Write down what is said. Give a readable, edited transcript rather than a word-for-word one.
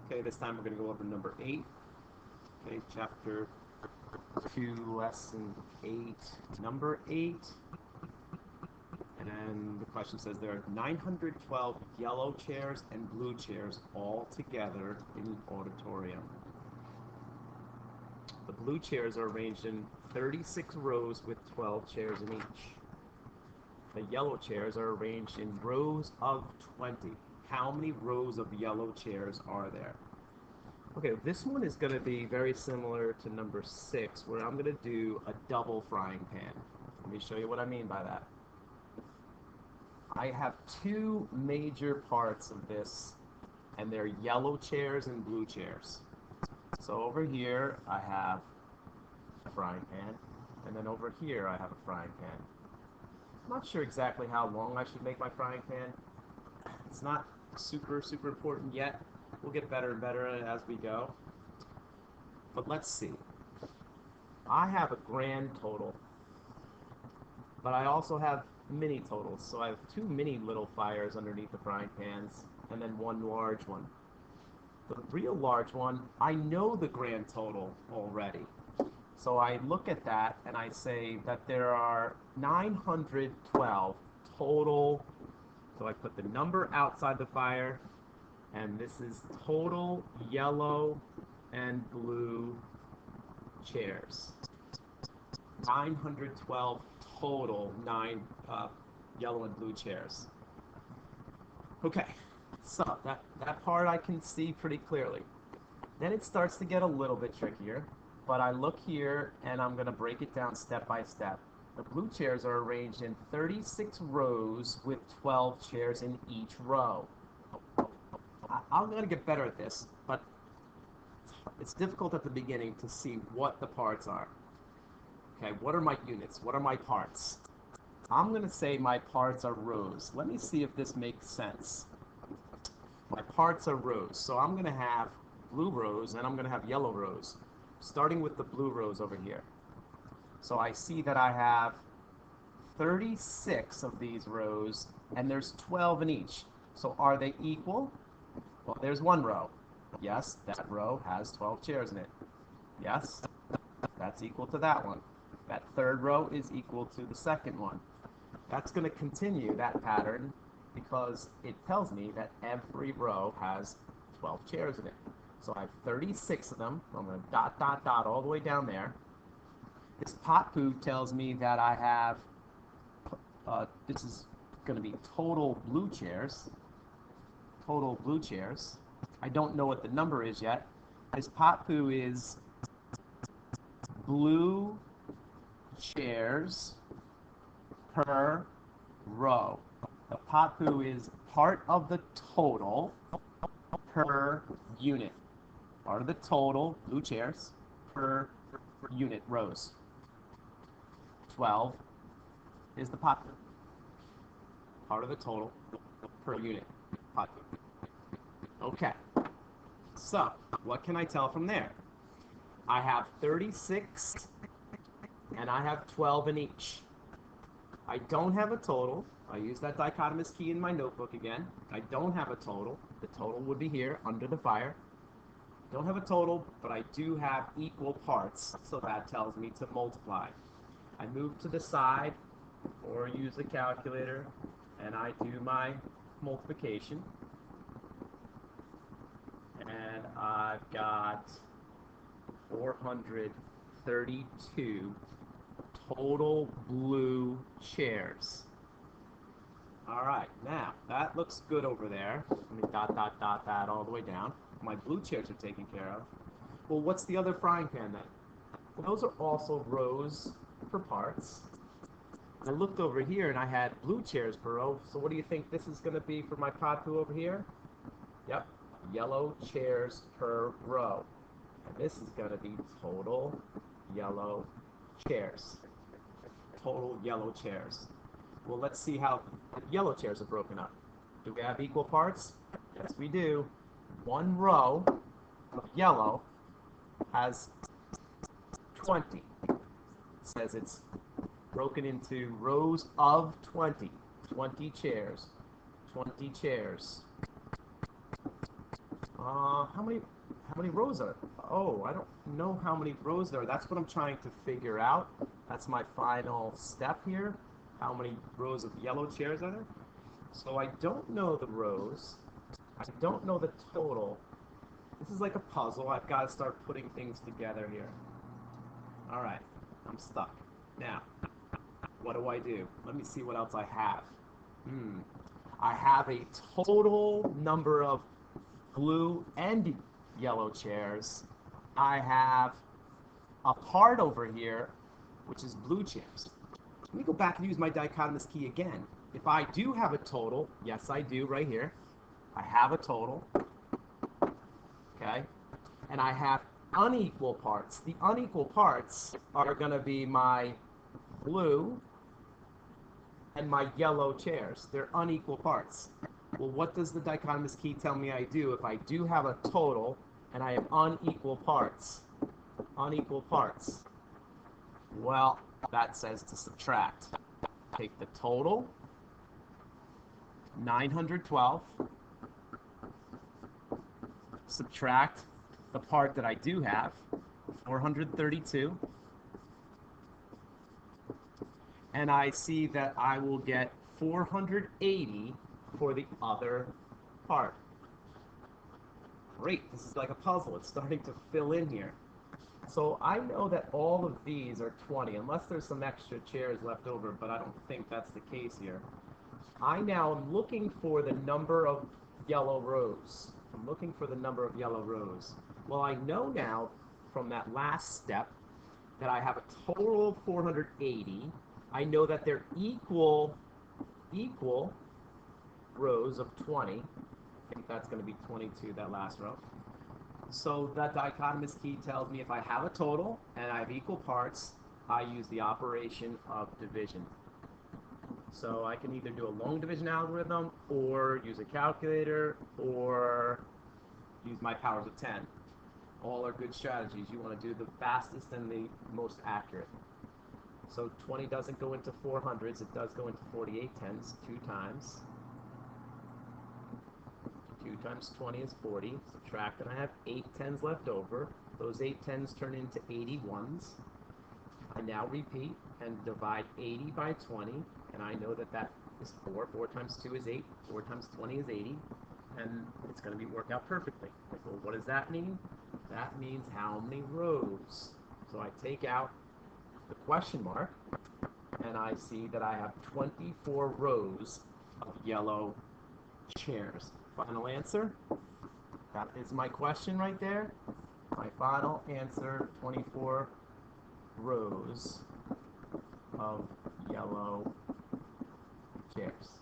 Okay, this time we're going to go over number 8. Okay, chapter 2, lesson 8, number 8. And the question says there are 912 yellow chairs and blue chairs all together in an auditorium. The blue chairs are arranged in 36 rows with 12 chairs in each. The yellow chairs are arranged in rows of 20. How many rows of yellow chairs are there? Okay, this one is going to be very similar to number 6, where I'm going to do a double frying pan. Let me show you what I mean by that. I have two major parts of this, and they're yellow chairs and blue chairs. So over here I have a frying pan, and then over here I have a frying pan. I'm not sure exactly how long I should make my frying pan. It's not super important yet. We'll get better and better as we go. But let's see. I have a grand total, but I also have mini totals. So I have two mini little fires underneath the frying pans, and then one large one. The real large one, I know the grand total already. So I look at that and I say that there are 912 total. So I put the number outside the fire, and this is total yellow and blue chairs. 912 total yellow and blue chairs. Okay, so that part I can see pretty clearly. Then it starts to get a little bit trickier, but I look here and I'm going to break it down step by step. The blue chairs are arranged in 36 rows with 12 chairs in each row. I'm going to get better at this, but it's difficult at the beginning to see what the parts are. Okay, what are my units? What are my parts? I'm going to say my parts are rows. Let me see if this makes sense. My parts are rows. So I'm going to have blue rows and I'm going to have yellow rows, starting with the blue rows over here. So I see that I have 36 of these rows and there's 12 in each. So are they equal? Well, there's one row. Yes, that row has 12 chairs in it. Yes, that's equal to that one. That third row is equal to the second one. That's going to continue that pattern because it tells me that every row has 12 chairs in it. So I have 36 of them. I'm going to dot all the way down there. This pot poo tells me that I have, this is going to be total blue chairs. Total blue chairs. I don't know what the number is yet. This pot poo is blue chairs per row. The pot poo is part of the total per unit. Part of the total, blue chairs, per unit rows. 12 is the pot poo. Part of the total per unit pot poo. Okay, so what can I tell from there? I have 36 and I have 12 in each. I don't have a total. I use that dichotomous key in my notebook again. I don't have a total. The total would be here under the fire. Don't have a total, but I do have equal parts, so that tells me to multiply. I move to the side or use the calculator and I do my multiplication. And I've got 432 total blue chairs. All right, now that looks good over there. Let me dot that all the way down. My blue chairs are taken care of. Well, what's the other frying pan then? Well, those are also rows for parts. I looked over here and I had blue chairs per row. So what do you think this is going to be for my pot poo over here? Yep, yellow chairs per row. And this is going to be total yellow chairs. Total yellow chairs. Well, let's see how the yellow chairs are broken up. Do we have equal parts? Yes, we do. One row of yellow has 20. It says it's broken into rows of 20. 20 chairs. 20 chairs. How many rows are there? Oh, I don't know how many rows there are. That's what I'm trying to figure out. That's my final step here. How many rows of yellow chairs are there? So I don't know the rows. I don't know the total. This is like a puzzle. I've got to start putting things together here. All right, I'm stuck. Now, what do I do? Let me see what else I have. I have a total number of blue and yellow chairs. I have a part over here, which is blue chairs. Let me go back and use my dichotomous key again. If I do have a total, yes I do right here. I have a total, okay? And I have unequal parts. The unequal parts are gonna be my blue and my yellow chairs. They're unequal parts. Well, what does the dichotomous key tell me I do if I do have a total and I have unequal parts? Unequal parts. Well, that says to subtract. Take the total, 912, subtract the part that I do have, 432, and I see that I will get 480 for the other part. Great, this is like a puzzle. It's starting to fill in here. So I know that all of these are 20, unless there's some extra chairs left over, but I don't think that's the case here. I now am looking for the number of yellow rows. I'm looking for the number of yellow rows. Well, I know now from that last step that I have a total of 480. I know that they're equal rows of 20. I think that's going to be 22, that last row. So that dichotomous key tells me if I have a total and I have equal parts, I use the operation of division. So I can either do a long division algorithm or use a calculator or use my powers of 10. All are good strategies. You want to do the fastest and the most accurate. So 20 doesn't go into 400s, it does go into 48 tens 2 times. 2 times 20 is 40. Subtract, and I have 8 tens left over. Those 8 tens turn into 81s. I now repeat and divide 80 by 20, and I know that that is 4. 4 times 2 is 8. 4 times 20 is 80, and it's going to work out perfectly. Well, what does that mean? That means how many rows. So I take out the question mark, and I see that I have 24 rows of yellow chairs. Final answer? That is my question right there. My final answer, 24 rows of yellow chairs.